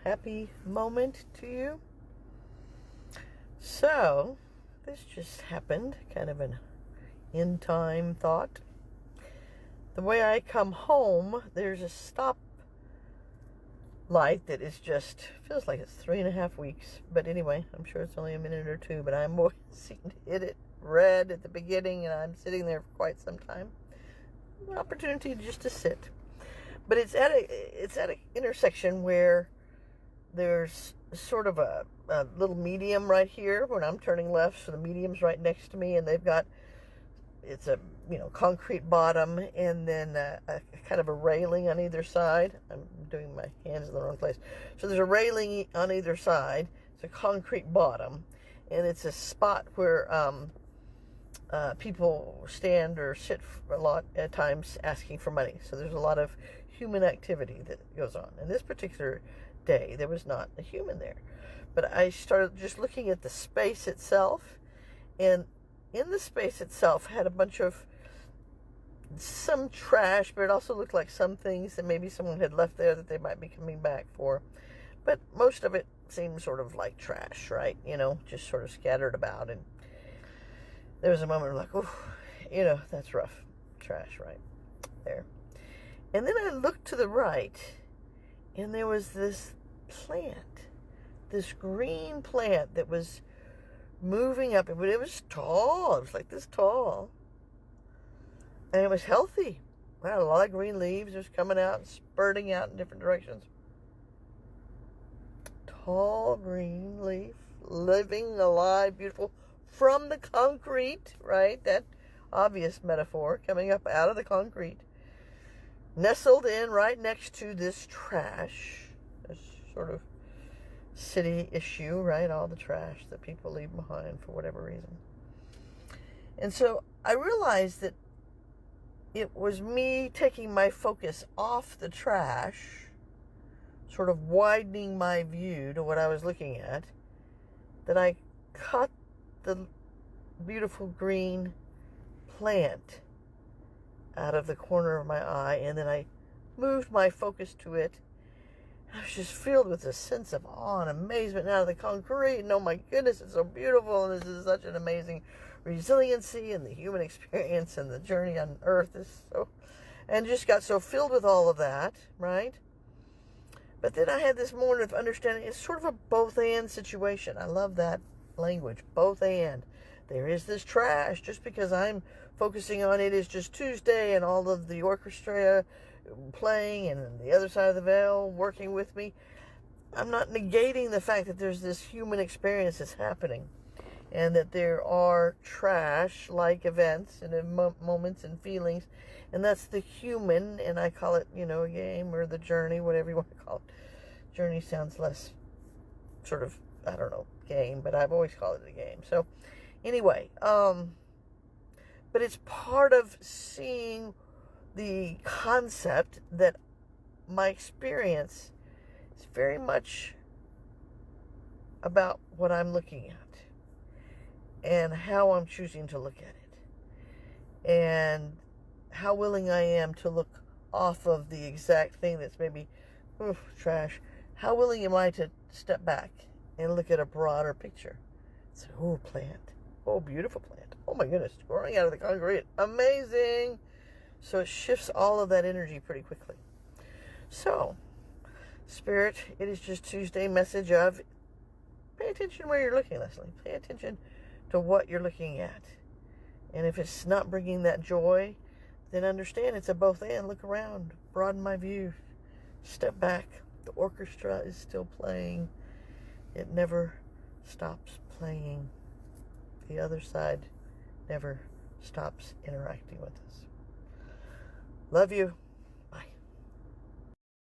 happy moment to you. So, this just happened, kind of an in-time thought. The way I come home, there's a stop light that is just, feels like it's 3.5 weeks. But anyway, I'm sure it's only a minute or two, but I'm always seeing to hit it red at the beginning, and I'm sitting there for quite some time. An opportunity just to sit. But it's at an intersection where there's sort of a little medium right here when I'm turning left, so the medium's right next to me, and it's a concrete bottom, and then a kind of a railing on either side. I'm doing my hands in the wrong place. So there's a railing on either side. It's a concrete bottom, and it's a spot where people stand or sit a lot at times asking for money. So there's a lot of human activity that goes on. And this particular day, there was not a human there. But I started just looking at the space itself, and in the space itself had a bunch of some trash, but it also looked like some things that maybe someone had left there that they might be coming back for. But most of it seemed sort of like trash, right? Just sort of scattered about. And there was a moment of like, oh, that's rough. Trash right there. And then I looked to the right, and there was this plant, this green plant that was moving up, but it was tall. It was like this tall. And it was healthy. It had a lot of green leaves just coming out and spurting out in different directions. Tall green leaf, living, alive, beautiful, from the concrete, right? That obvious metaphor, coming up out of the concrete. Nestled in right next to this trash, this sort of city issue, right? All the trash that people leave behind for whatever reason. And so I realized that it was me taking my focus off the trash, sort of widening my view to what I was looking at, that I caught the beautiful green plant out of the corner of my eye, and then I moved my focus to it. I was just filled with a sense of awe and amazement out of the concrete, and oh my goodness, it's so beautiful, and this is such an amazing resiliency, and the human experience and the journey on earth is so, and just got so filled with all of that, right? But then I had this moment of understanding it's sort of a both and situation. I love that language, both and. There is this trash. Just because I'm focusing on it is just Tuesday and all of the orchestra playing and the other side of the veil working with me, I'm not negating the fact that there's this human experience that's happening, and that there are trash-like events and moments and feelings, and that's the human, and I call it, a game or the journey, whatever you want to call it. Journey sounds less sort of, I don't know, game, but I've always called it a game. So anyway, but it's part of seeing the concept that my experience is very much about what I'm looking at and how I'm choosing to look at it, and how willing I am to look off of the exact thing that's maybe trash. How willing am I to step back and look at a broader picture? So, plant. Oh, beautiful plant. Oh my goodness, growing out of the concrete. Amazing. So it shifts all of that energy pretty quickly. So, Spirit, it is just Tuesday message of pay attention where you're looking, Leslie. Pay attention to what you're looking at. And if it's not bringing that joy, then understand it's a both and. Look around. Broaden my view. Step back. The orchestra is still playing. It never stops playing. The other side never stops interacting with us. Love you.